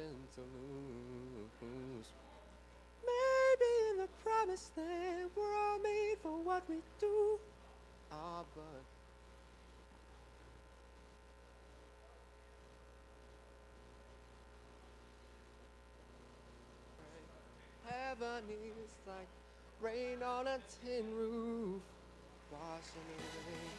nothing to lose. Maybe in the promised land we're all made for what we do. Ah, but heaven is like rain on a tin roof, washing away.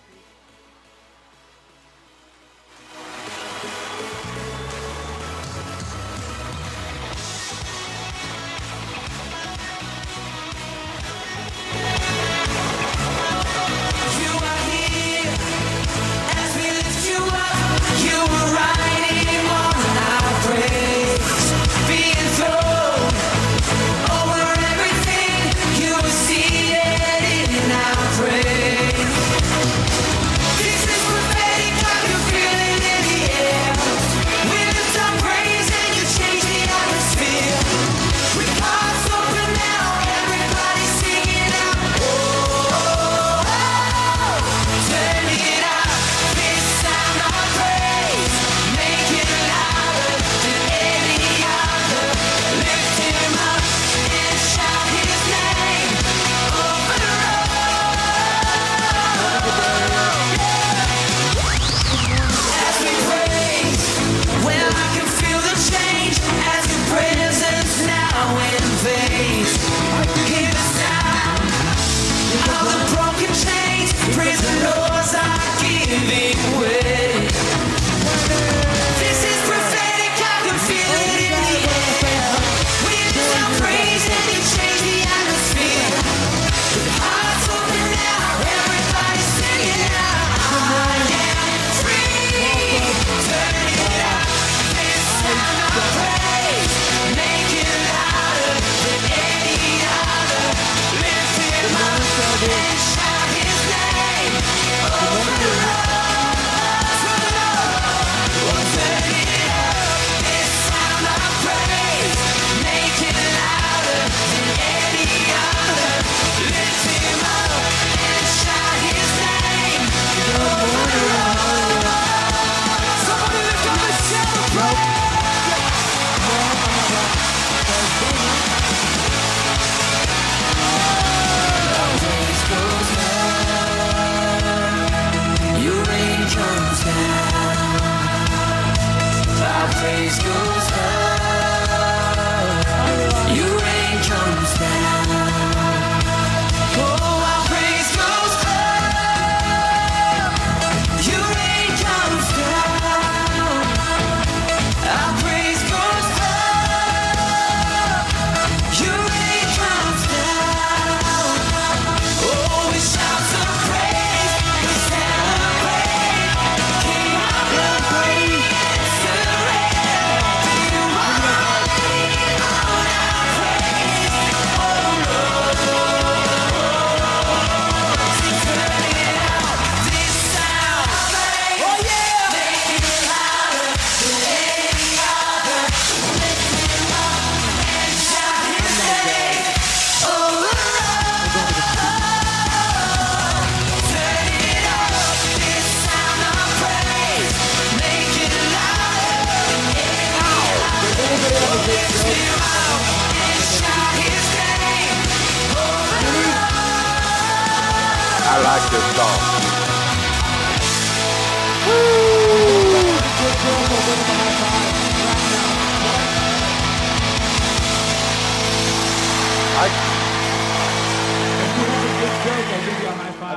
I like this song.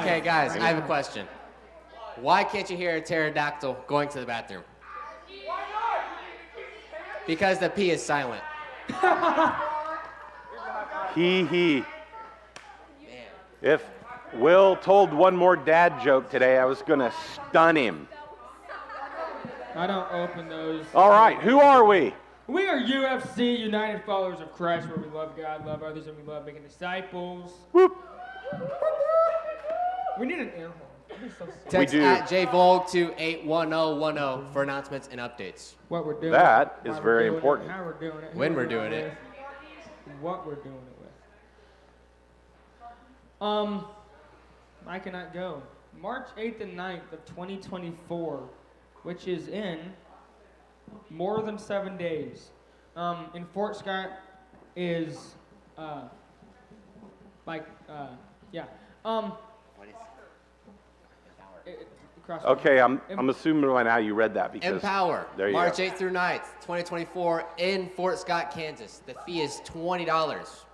Okay, guys, I have a question. Why can't you hear a pterodactyl going to the bathroom? Because the P is silent. He. If Will told one more dad joke today, I was going to stun him. I don't open those. All right, who are we? We are UFC, United Followers of Christ, where we love God, love others, and we love making disciples. Whoop. We need an air horn. So Text do. at JVolg to 81010 for announcements and updates. what we're doing. That is why we're very doing it, important. How we're doing it. who When we're doing with, What we're doing it with. I cannot go. March 8th and 9th of 2024, which is in more than 7 days. in Fort Scott is yeah. Across the- Okay, I'm assuming by now you read that because Empower, there you March go. 8th through 9th, 2024, in Fort Scott, Kansas. The fee is $20.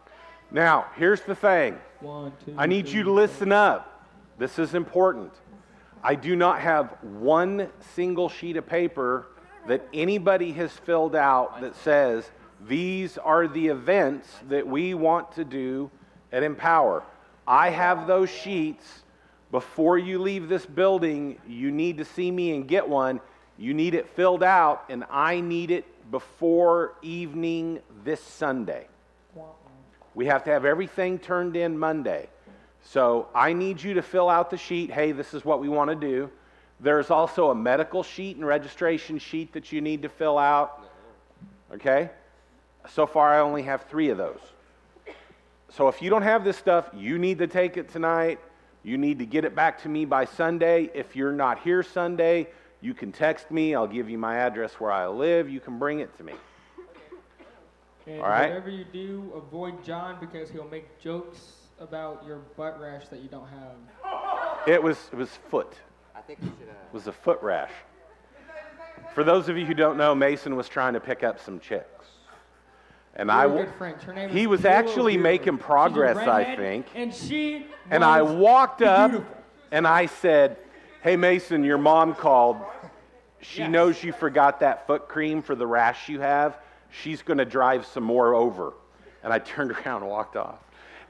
Now, here's the thing. 1, 2, I need 3, you to listen up. This is important. I do not have one single sheet of paper that anybody has filled out that says these are the events that we want to do at Empower. I have those sheets. Before you leave this building, you need to see me and get one. You need it filled out, and I need it before evening this Sunday. We have to have everything turned in Monday. So I need you to fill out the sheet. Hey, this is what we want to do. There's also a medical sheet and registration sheet that you need to fill out. Okay? So far, I only have 3 of those. So if you don't have this stuff, you need to take it tonight. You need to get it back to me by Sunday. If you're not here Sunday, you can text me. I'll give you my address where I live. You can bring it to me. And All right. whatever you do, avoid John because he'll make jokes about your butt rash that you don't have. It was foot. I think we should. It was a foot rash. For those of you who don't know, Mason was trying to pick up some chicks. And You're a good friend. Her name he is was Kayla actually Weaver. making progress, She's a I redhead, think. And she And I was walked up beautiful. and I said, "Hey Mason, your mom called. She Yes. knows you forgot that foot cream for the rash you have. She's going to drive some more over." And I turned around and walked off.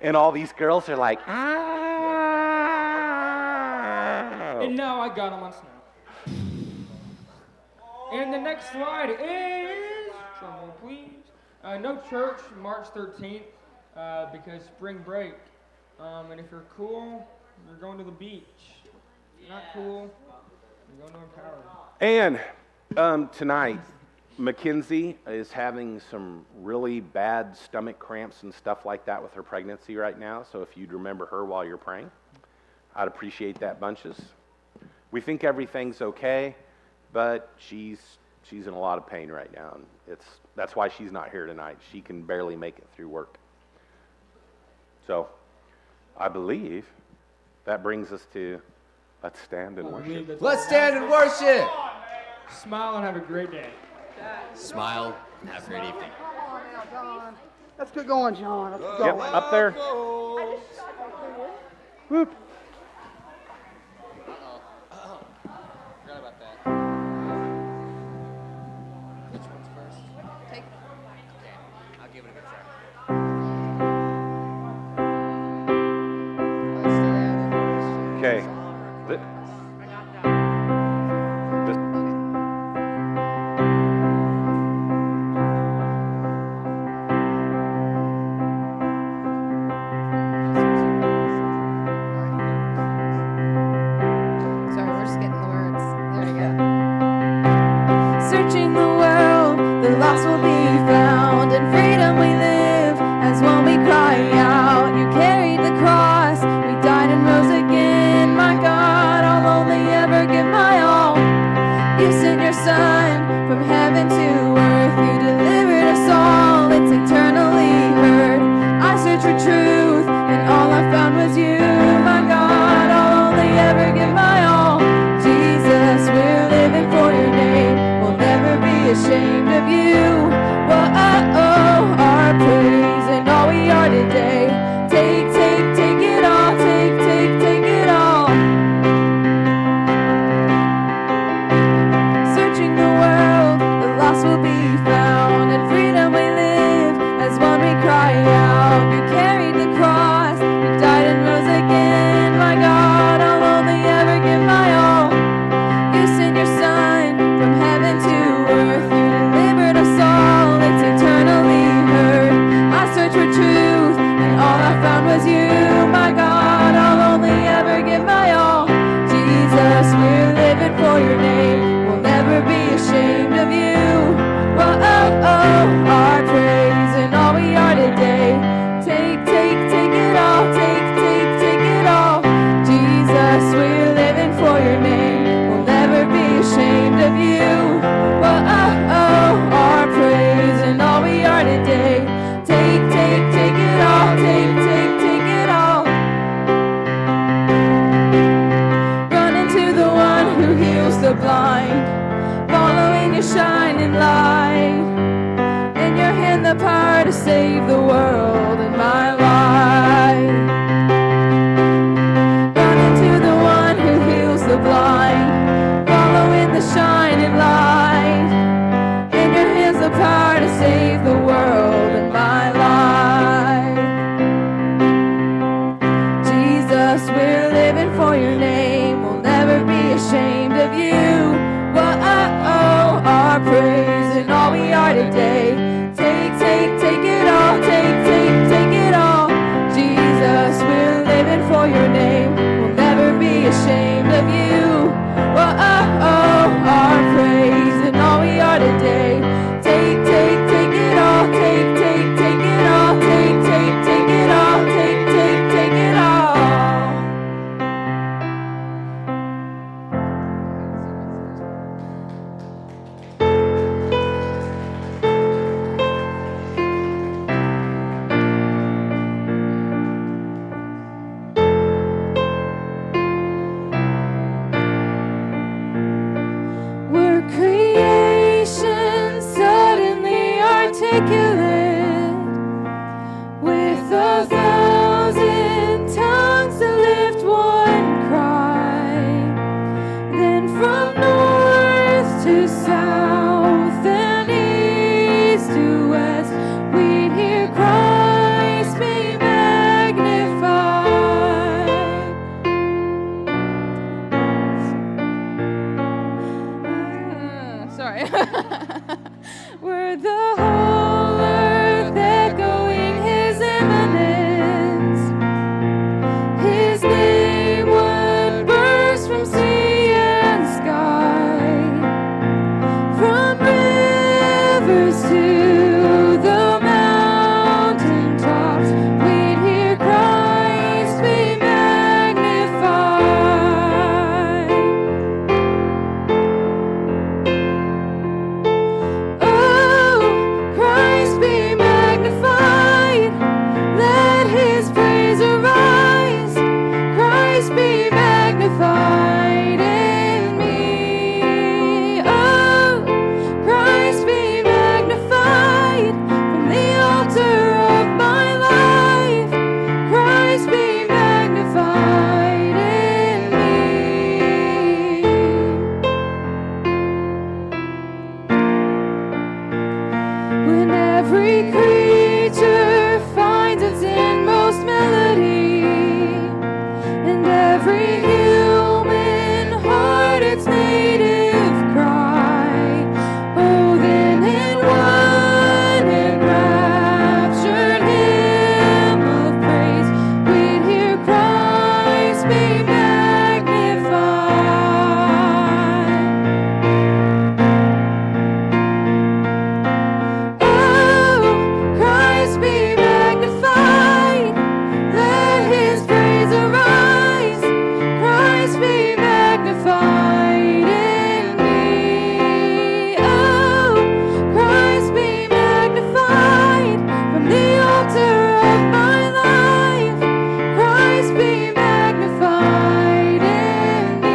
And all these girls are like, "Ah." And now I got him on Snap. And the next slide is, drumroll please, no church, March 13th, because spring break. And if you're cool, you're going to the beach. If you're not cool, you're going to Empower. And tonight, Mackenzie is having some really bad stomach cramps and stuff like that with her pregnancy right now. So if you'd remember her while you're praying, I'd appreciate that, bunches. We think everything's okay, but she's in a lot of pain right now, and that's why she's not here tonight. She can barely make it through work. So I believe that brings us to let's stand and worship. Let's stand and worship. Smile and have a great day. Smile and have a great evening. Let's get going, John. Let's go. Yep, up there. Whoop. Forgot about that. Which one's first? Take. Okay, I'll give it a good try. Okay. Sorry, we're just getting the words. There we go. Searching the world, the lost will be found. In freedom we live, as one we cry out. You carried the cross, we died and rose again. My God, I'll only ever give my all. You sent your Son from heaven to earth. You delivered us all, it's eternally heard. I searched for truth, and all I found was you. My God, I'll only ever give my all. Jesus, we're living for your name. We'll never be ashamed of you. save the world in my life. Running to the one who heals the blind, following the shining light. In your hands the power to save the world in my life. Jesus, we're living for your name. We'll never be ashamed of you. Whoa, our praise and all we are today. Take it all. Take it all. Jesus, we're living for your name. We'll never be ashamed of you. Whoa, our praise and all we are today. Take it all. Take it all. Take it all. Take it all. We're creation suddenly articulate, with 1,000 tongues to lift one cry. Then from north to south and east to west, we'd hear Christ be magnified. Sorry. We're the whole earth echoing his eminence. His name would burst from sea and sky, from rivers to the mountain tops. We'd hear Christ be magnified. Oh, Christ be magnified. Let his praise arise. Christ be magnified in me. Oh, Christ be magnified from the altar of my life. Christ be magnified in me. When every creature finds its inmost melody, and every human heart its native cry, oh, then in one enraptured hymn of praise, we'd hear Christ be magnified. Oh, Christ be magnified. Let his praise arise. Christ be magnified in me. Oh, Christ be magnified from the altar of my life. Christ be magnified in me.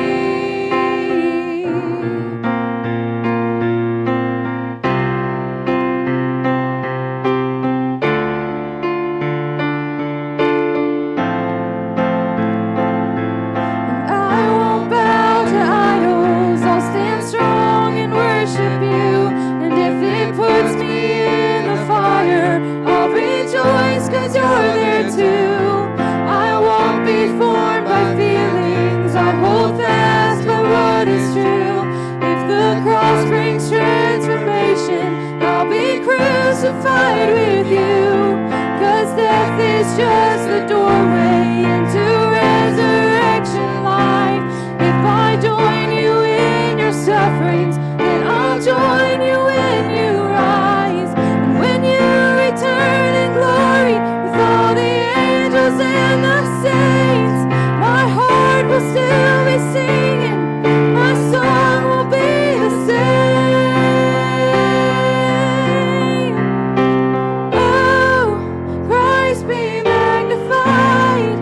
I won't bow to idols. I'll stand strong and worship you. And if it puts me in the fire, I'll rejoice 'cause you're there too. I won't be formed by feelings. I hold fast by what is true. If the cross brings transformation, I'll be crucified with you. 'Cause death is just the doorway into resurrection life. If I join you in your sufferings, then I'll join you when you rise. And when you return in glory with all the angels and the saints, my heart will still be singing, my song will be the same. Oh, Christ be magnified.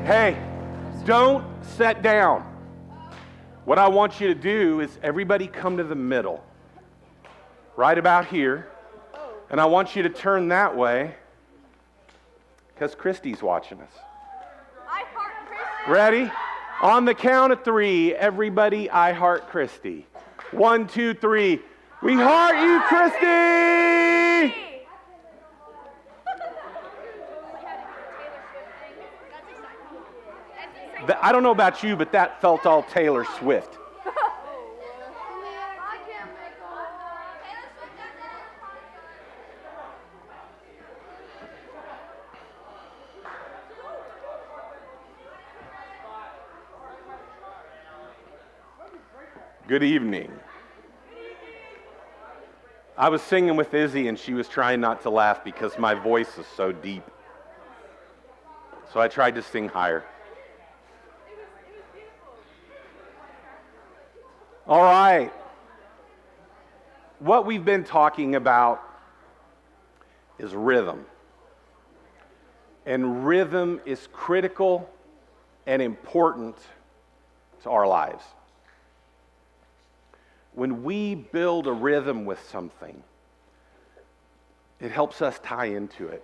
Hey, don't sit down. What I want you to do is everybody come to the middle, right about here. And I want you to turn that way because Christy's watching us. I heart Christy. Ready? On the count of 3, everybody, I heart Christy. 1, 2, 3. We heart you, Christy! I don't know about you, but that felt all Taylor Swift. Good evening. I was singing with Izzy and she was trying not to laugh because my voice is so deep. So I tried to sing higher. All right. What we've been talking about is rhythm. And rhythm is critical and important to our lives. When we build a rhythm with something, it helps us tie into it.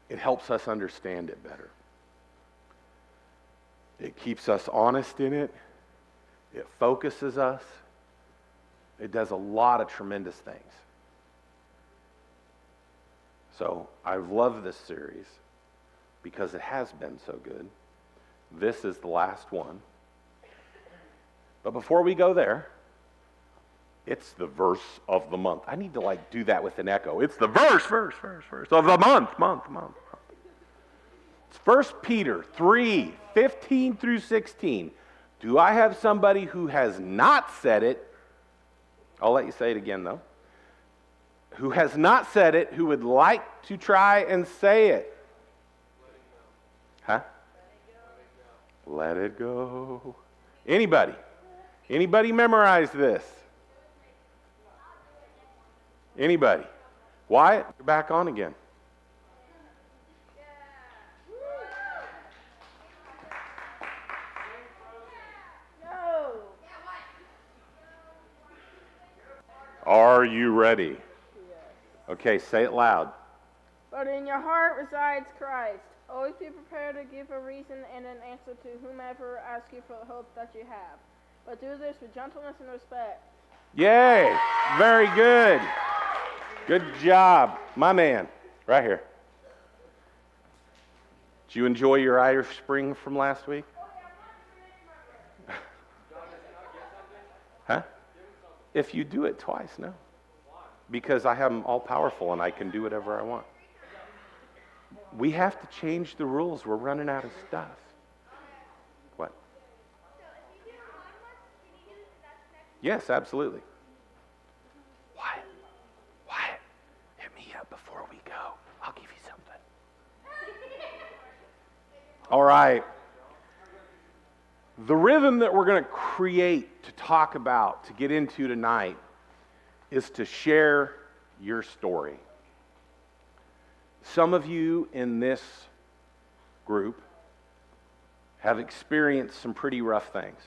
It helps us understand it better. It keeps us honest in it. It focuses us. It does a lot of tremendous things. So I've loved this series because it has been so good. This is the last one. But before we go there, it's the verse of the month. I need to do that with an echo. It's the verse of the month. It's 1 Peter 3, 15 through 16. Do I have somebody who has not said it? I'll let you say it again though. Who has not said it, who would like to try and say it? Huh? Let it go. Anybody? Anybody memorize this? Anybody? Wyatt, you're back on again. No. Are you ready? Okay, say it loud. But in your heart resides Christ. Always be prepared to give a reason and an answer to whomever asks you for the hope that you have. But do this with gentleness and respect. Yay! Very good. Good job. My man, right here. Did you enjoy your Irish Spring from last week? Huh? If you do it twice, no. Because I am all powerful and I can do whatever I want. We have to change the rules. We're running out of stuff. What? Yes, absolutely. Wyatt, hit me up before we go. I'll give you something. All right. The rhythm that we're going to create, to talk about, to get into tonight, is to share your story. Some of you in this group have experienced some pretty rough things.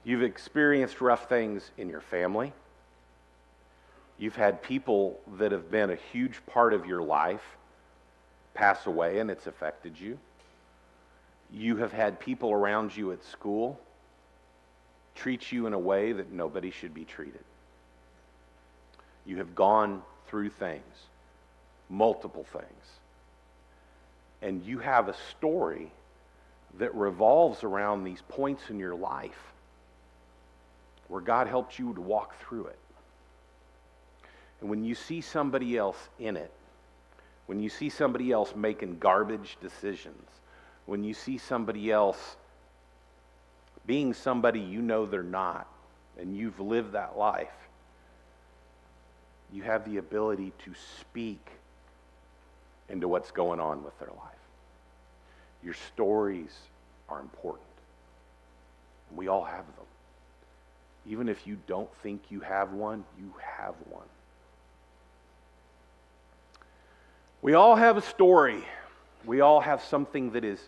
You've experienced rough things in your family. You've had people that have been a huge part of your life pass away and it's affected you. You have had people around you at school treat you in a way that nobody should be treated. You have gone through things, multiple things. And you have a story that revolves around these points in your life where God helped you to walk through it. And when you see somebody else in it, when you see somebody else making garbage decisions, when you see somebody else being somebody you know they're not, and you've lived that life, you have the ability to speak into what's going on with their life. Your stories are important. We all have them. Even if you don't think you have one, you have one. We all have a story. We all have something that is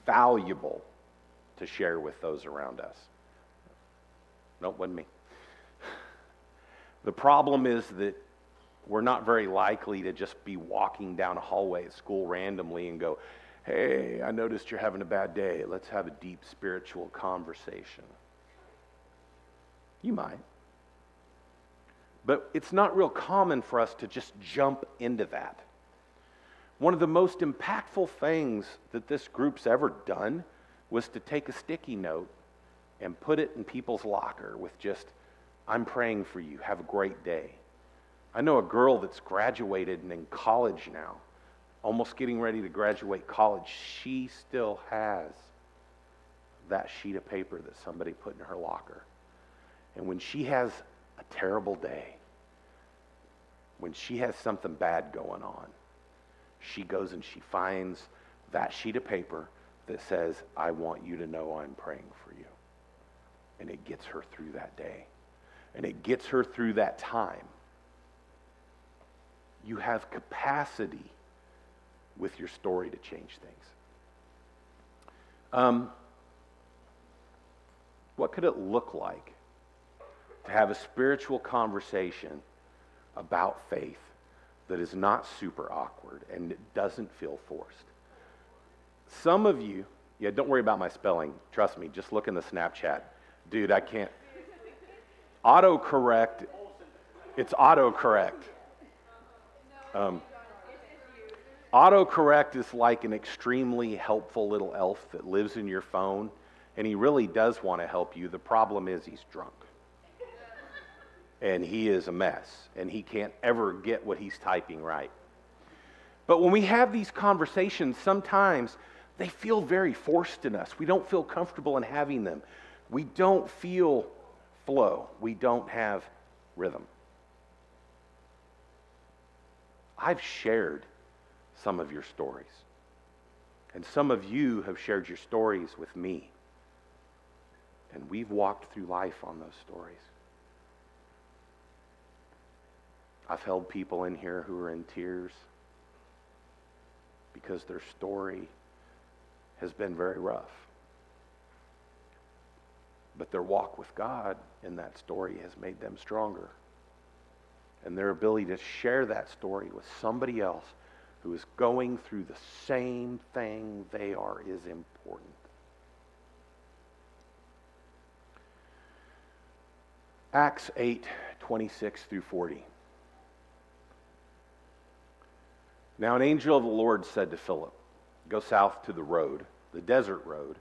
valuable to share with those around us. No, it wasn't me. The problem is that we're not very likely to just be walking down a hallway at school randomly and go, hey, I noticed you're having a bad day. Let's have a deep spiritual conversation. You might. But it's not real common for us to just jump into that. One of the most impactful things that this group's ever done was to take a sticky note and put it in people's locker with just, I'm praying for you, have a great day. I know a girl that's graduated and in college now, almost getting ready to graduate college. She still has that sheet of paper that somebody put in her locker. And when she has a terrible day, when she has something bad going on, she goes and she finds that sheet of paper that says, I want you to know I'm praying for you. And it gets her through that day. And it gets her through that time. You have capacity with your story to change things. What could it look like to have a spiritual conversation about faith that is not super awkward and it doesn't feel forced? Some of you, don't worry about my spelling. Trust me, just look in the Snapchat. Dude, I can't. Autocorrect. It's autocorrect. Autocorrect is like an extremely helpful little elf that lives in your phone, and he really does want to help you. The problem is he's drunk. And he is a mess, and he can't ever get what he's typing right. But when we have these conversations, sometimes they feel very forced in us. We don't feel comfortable in having them. We don't feel flow. We don't have rhythm. I've shared some of your stories. And some of you have shared your stories with me. And we've walked through life on those stories. I've held people in here who are in tears because their story has been very rough. But their walk with God in that story has made them stronger. And their ability to share that story with somebody else who is going through the same thing they are is important. Acts 8:26 through 40. Now an angel of the Lord said to Philip, go south to the road, the desert road,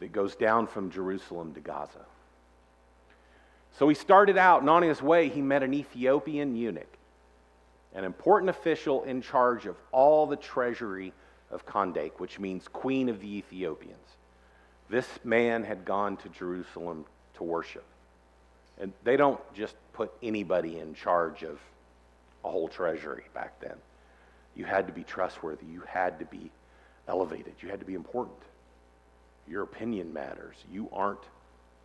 that goes down from Jerusalem to Gaza. So he started out, and on his way he met an Ethiopian eunuch, an important official in charge of all the treasury of Kandake, which means Queen of the Ethiopians. This man had gone to Jerusalem to worship. And they don't just put anybody in charge of a whole treasury back then. You had to be trustworthy. You had to be elevated. You had to be important. Your opinion matters. You aren't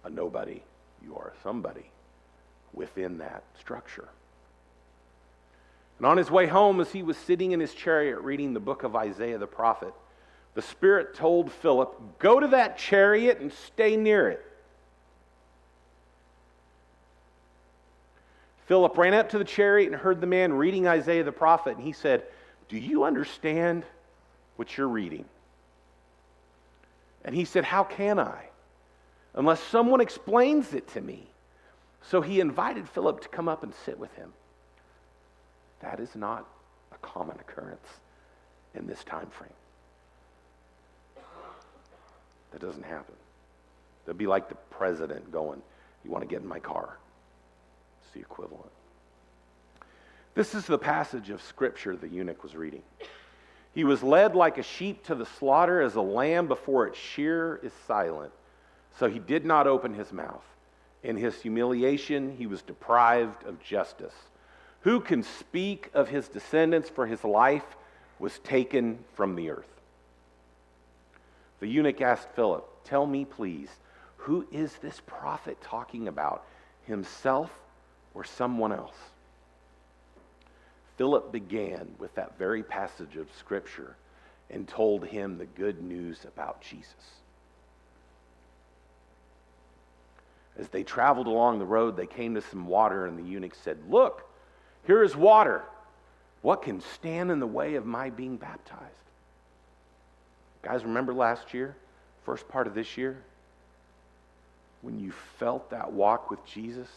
a nobody. You are somebody within that structure. And on his way home, as he was sitting in his chariot reading the book of Isaiah the prophet, the Spirit told Philip, go to that chariot and stay near it. Philip ran up to the chariot and heard the man reading Isaiah the prophet, and he said, do you understand what you're reading? And he said, how can I? Unless someone explains it to me. So he invited Philip to come up and sit with him. That is not a common occurrence in this time frame. That doesn't happen. That'd be like the president going, you want to get in my car? It's the equivalent. This is the passage of Scripture the eunuch was reading. He was led like a sheep to the slaughter, as a lamb before its shearer is silent. So he did not open his mouth. In his humiliation, he was deprived of justice. Who can speak of his descendants? For his life was taken from the earth. The eunuch asked Philip, tell me please, who is this prophet talking about? Himself or someone else? Philip began with that very passage of Scripture and told him the good news about Jesus. As they traveled along the road, they came to some water, and the eunuch said, "Look, here is water. What can stand in the way of my being baptized?" Guys, remember last year, first part of this year, when you felt that walk with Jesus?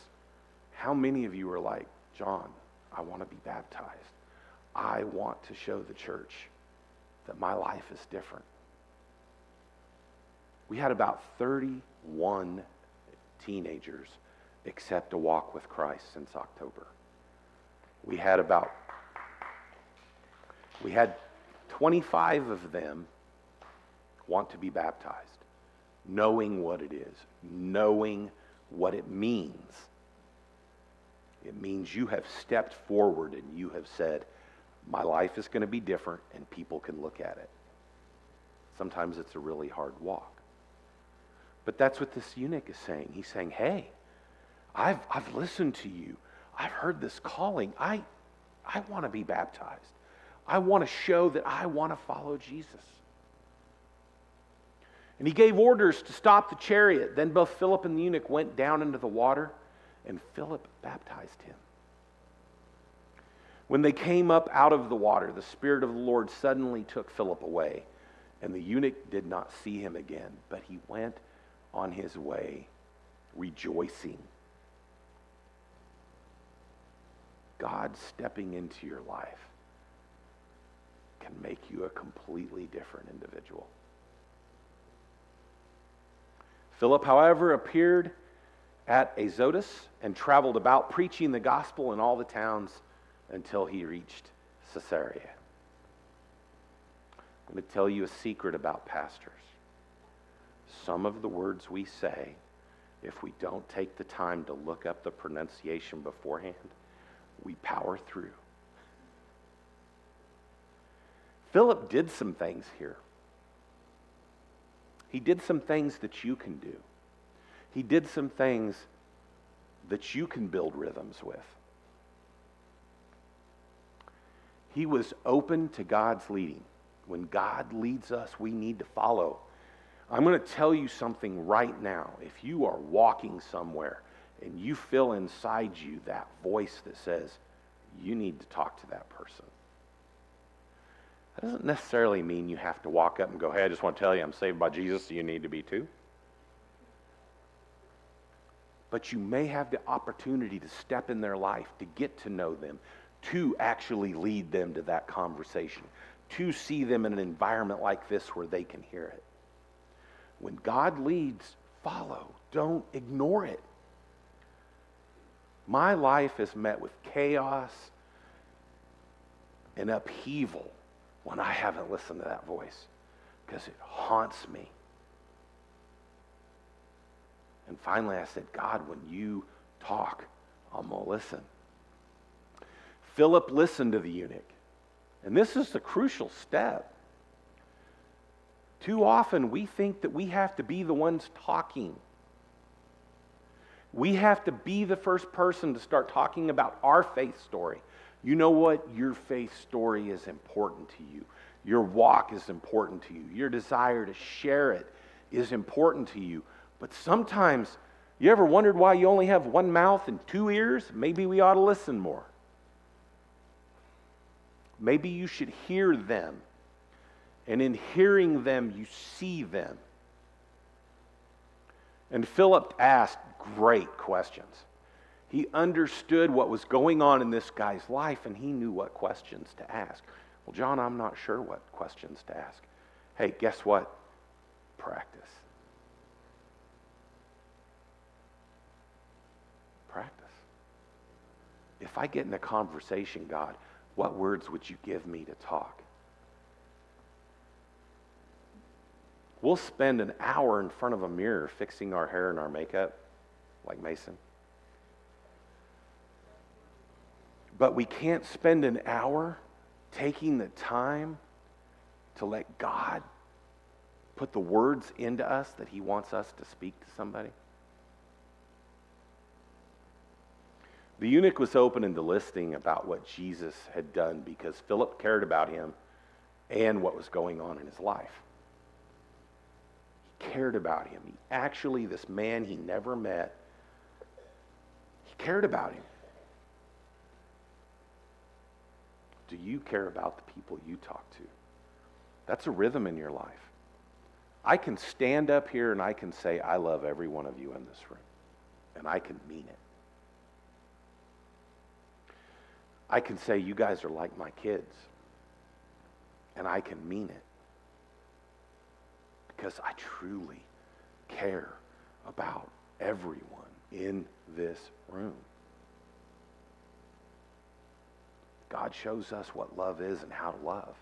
How many of you were like, "John, I want to be baptized. I want to show the church that my life is different"? We had about 31 teenagers accept a walk with Christ since October. We had 25 of them want to be baptized, knowing what it is, knowing what it means. It means you have stepped forward and you have said, my life is going to be different, and people can look at it. Sometimes it's a really hard walk. But that's what this eunuch is saying. He's saying, hey, I've listened to you. I've heard this calling. I want to be baptized. I want to show that I want to follow Jesus. And he gave orders to stop the chariot. Then both Philip and the eunuch went down into the water, and Philip baptized him. When they came up out of the water, the Spirit of the Lord suddenly took Philip away, and the eunuch did not see him again, but he went on his way rejoicing. God stepping into your life can make you a completely different individual. Philip, however, appeared at Azotus and traveled about preaching the gospel in all the towns until he reached Caesarea. I'm going to tell you a secret about pastors. Some of the words we say, if we don't take the time to look up the pronunciation beforehand, we power through. Philip did some things here. He did some things that you can do. He did some things that you can build rhythms with. He was open to God's leading. When God leads us, we need to follow. I'm going to tell you something right now. If you are walking somewhere and you feel inside you that voice that says, you need to talk to that person, that doesn't necessarily mean you have to walk up and go, hey, I just want to tell you I'm saved by Jesus, so you need to be too. But you may have the opportunity to step in their life, to get to know them, to actually lead them to that conversation, to see them in an environment like this where they can hear it. When God leads, follow. Don't ignore it. My life is met with chaos and upheaval when I haven't listened to that voice, because it haunts me. And finally I said, God, when you talk, I'm going to listen. Philip listened to the eunuch. And this is the crucial step. Too often we think that we have to be the ones talking. We have to be the first person to start talking about our faith story. You know what? Your faith story is important to you. Your walk is important to you. Your desire to share it is important to you. But sometimes, you ever wondered why you only have one mouth and two ears? Maybe we ought to listen more. Maybe you should hear them. And in hearing them, you see them. And Philip asked great questions. He understood what was going on in this guy's life, and he knew what questions to ask. Well, John, I'm not sure what questions to ask. Hey, guess what? Practice. Practice. If I get in a conversation, God, what words would you give me to talk? We'll spend an hour in front of a mirror fixing our hair and our makeup, like Mason. But we can't spend an hour taking the time to let God put the words into us that He wants us to speak to somebody. The eunuch was open into listening about what Jesus had done because Philip cared about him and what was going on in his life. He cared about him. This man he never met, he cared about him. Do you care about the people you talk to? That's a rhythm in your life. I can stand up here and I can say, I love every one of you in this room. And I can mean it. I can say, you guys are like my kids. And I can mean it. Because I truly care about everyone in this room. God shows us what love is and how to love.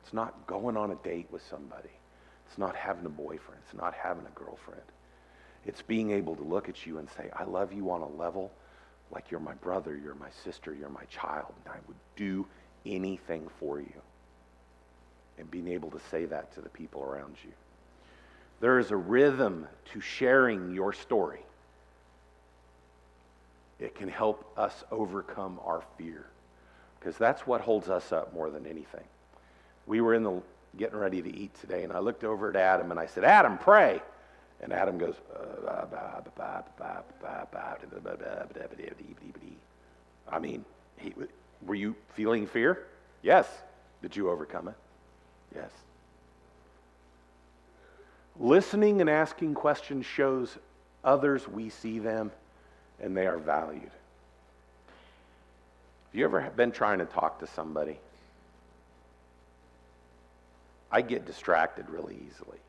It's not going on a date with somebody. It's not having a boyfriend. It's not having a girlfriend. It's being able to look at you and say, I love you on a level like you're my brother, you're my sister, you're my child, and I would do anything for you. And being able to say that to the people around you. There is a rhythm to sharing your story. It can help us overcome our fear, because that's what holds us up more than anything. We were getting ready to eat today, and I looked over at Adam and I said, Adam, pray. And Adam goes, I mean, were you feeling fear? Yes. Did you overcome it? Yes. Listening and asking questions shows others we see them and they are valued. Have you ever been trying to talk to somebody? I get distracted really easily.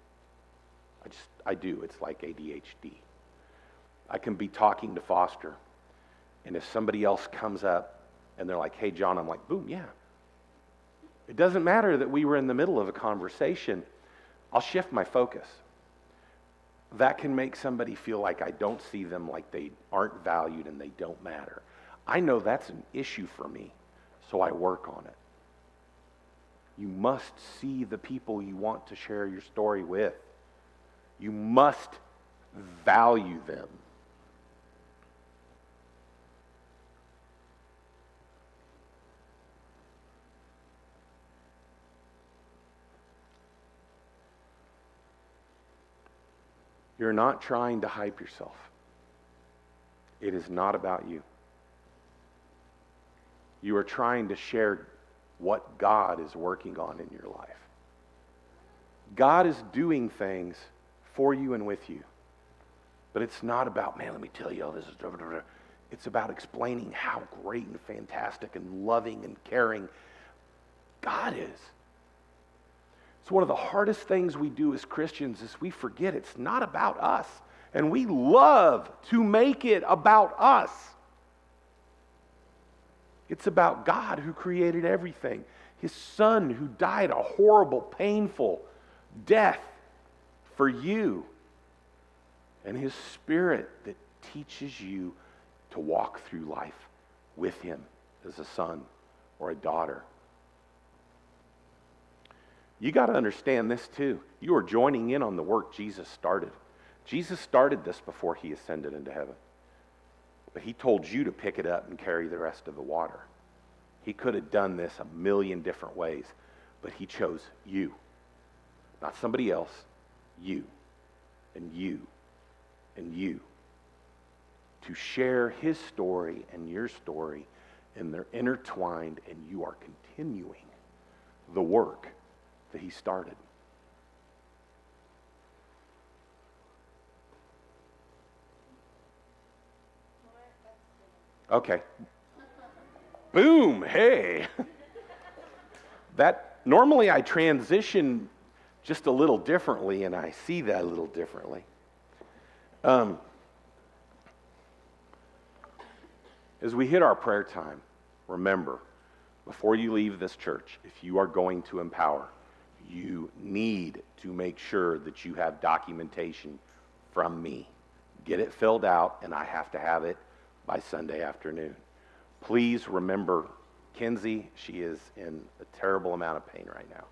I do. It's like ADHD. I can be talking to Foster, and if somebody else comes up and they're like, hey, John, I'm like, boom, yeah. It doesn't matter that we were in the middle of a conversation. I'll shift my focus. That can make somebody feel like I don't see them, like they aren't valued and they don't matter. I know that's an issue for me, so I work on it. You must see the people you want to share your story with. You must value them. You're not trying to hype yourself. It is not about you. You are trying to share what God is working on in your life. God is doing things for you and with you. But it's not about, man, let me tell you all this. It's about explaining how great and fantastic and loving and caring God is. It's one of the hardest things we do as Christians is we forget it's not about us. And we love to make it about us. It's about God who created everything. His Son who died a horrible, painful death for you. And His Spirit that teaches you to walk through life with Him as a son or a daughter. You got to understand this too. You are joining in on the work Jesus started. Jesus started this before He ascended into heaven. But He told you to pick it up and carry the rest of the water. He could have done this a million different ways, but He chose you. Not somebody else, you, and you, and you. To share His story and your story, and they're intertwined, and you are continuing the work that He started. Okay. Boom, hey. That normally I transition just a little differently, and I see that a little differently. As we hit our prayer time, remember, before you leave this church, if you are going to empower, you need to make sure that you have documentation from me. Get it filled out, and I have to have it by Sunday afternoon. Please remember Kinsey. She is in a terrible amount of pain right now.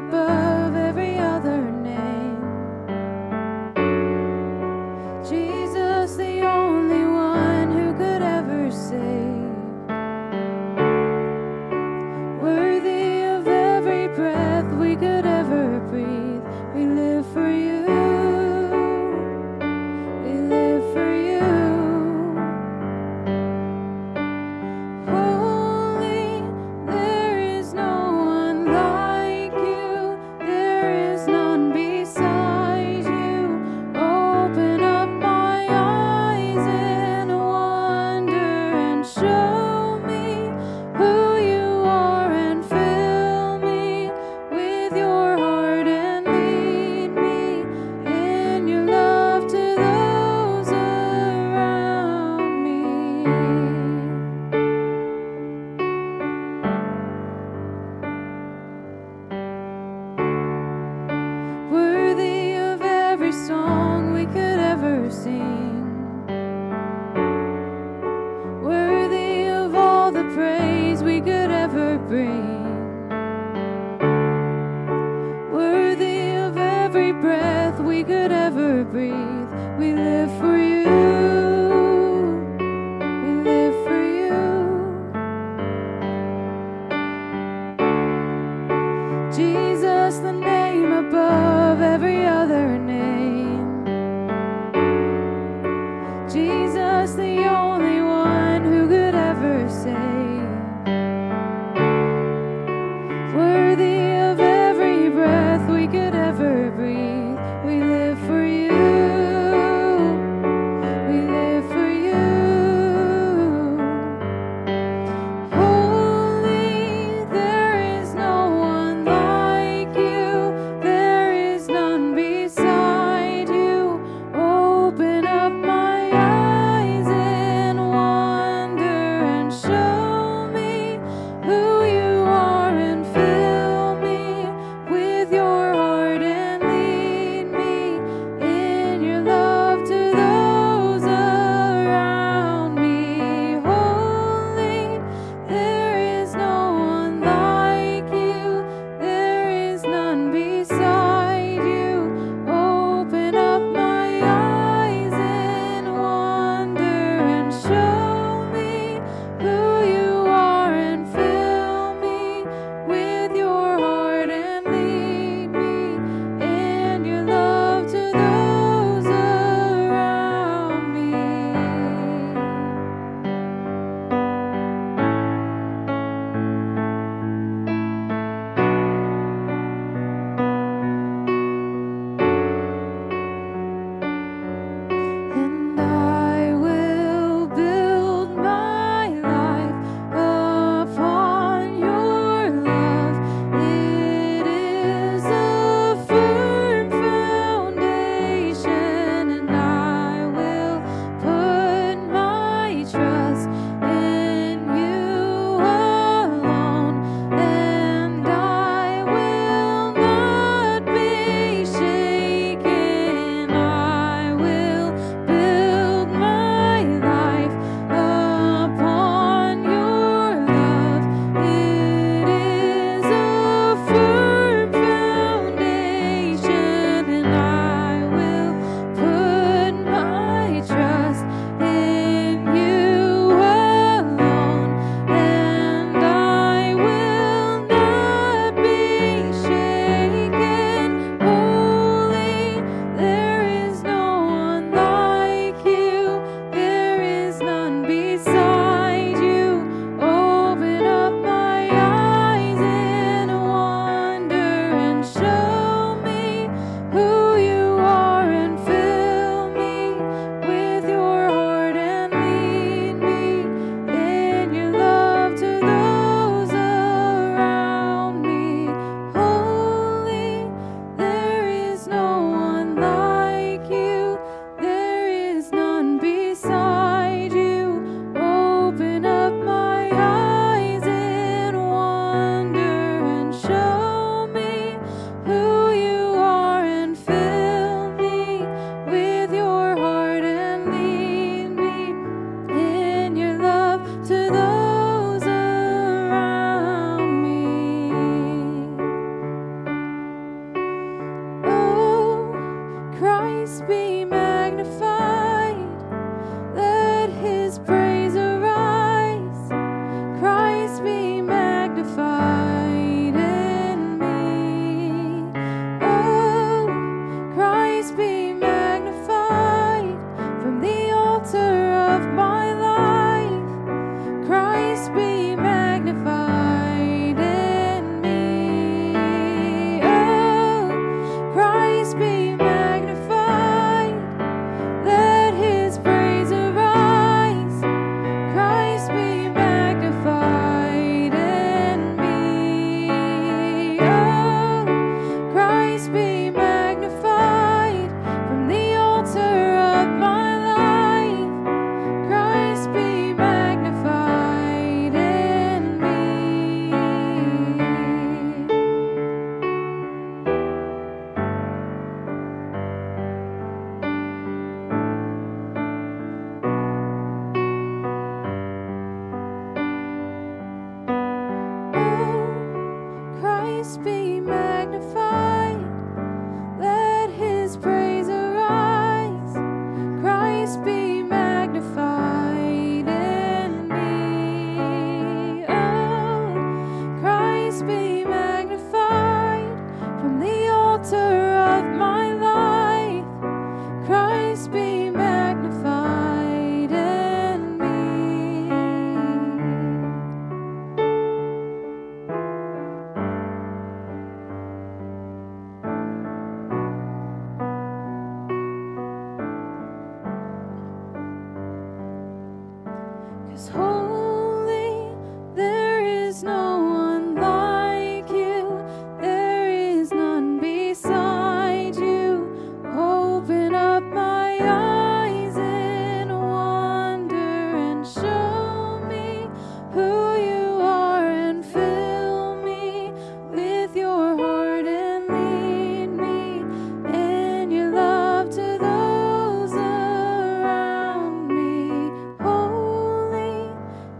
above every other name. Jesus, the only one who could ever save. Worthy of every breath we could ever breathe. We live for you. We live for you. Holy, there is no one like you. There is none beside you. Open up my eyes in wonder and show me who you are, and fill me with your heart and lead me in your love to those around me. Worthy of every song we could ever sing. Worthy of all the praise we could ever bring. Worthy of every breath we could ever breathe. We live for you. We live for you. Jesus, the name above every other name. Jesus, the only one who could ever save. Christ be magnified. Let his praise arise. Christ be magnified in me. Oh, Christ be magnified from the altar of my life. Christ be magnified in me. 'Cause holy, there is no one like you. There is none beside you. Open up my eyes in wonder and show me who you are, and fill me with your heart and lead me in your love to those around me. Holy,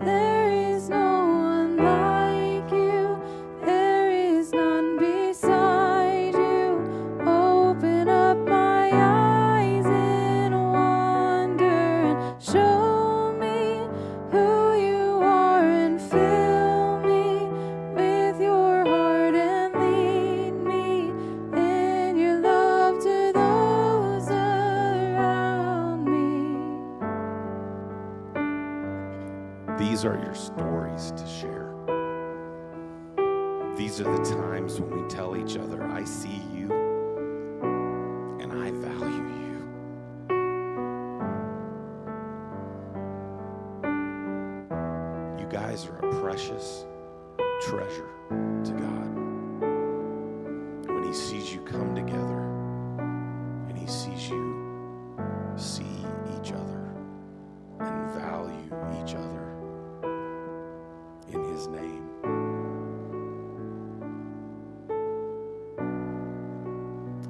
there is no one like you. There is none beside you. Open up my eyes in wonder and show me who you are, and fill me with your heart and lead me in your love to those around me. These are your stories to share. These are the times when we tell each other, I see you and I value you. You guys are a precious treasure to God. When he sees you come together and he sees you see each other and value each other in his name.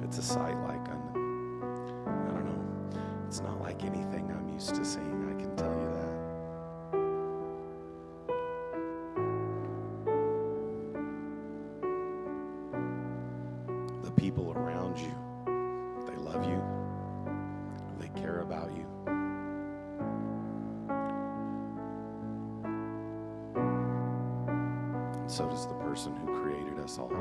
It's a sight like, I don't know, it's not like anything I'm used to seeing, I can tell you that. The people around you, they love you, they care about you. And so does the person who created us all.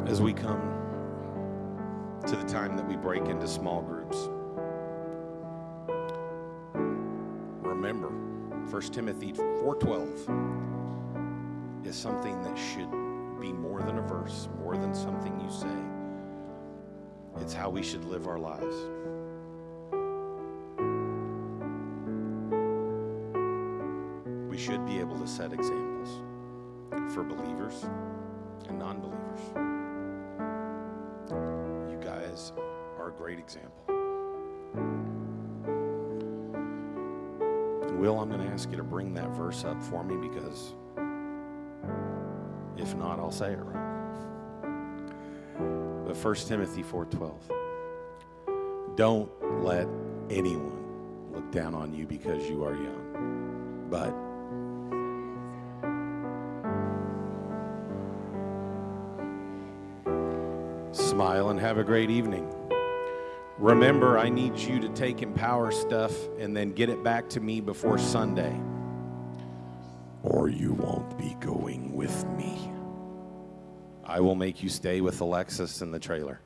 As we come to the time that we break into small groups, remember 1 Timothy 4:12 is something that should be more than a verse, more than something you say. It's how we should live our lives. We should be able to set examples for believers and non-believers. You guys are a great example. Will, I'm going to ask you to bring that verse up for me, because if not, I'll say it wrong. But 1 Timothy 4:12. Don't let anyone look down on you because you are young, but smile and have a great evening. Remember, I need you to take Empower stuff and then get it back to me before Sunday, or you won't be going with me. I will make you stay with Alexis in the trailer.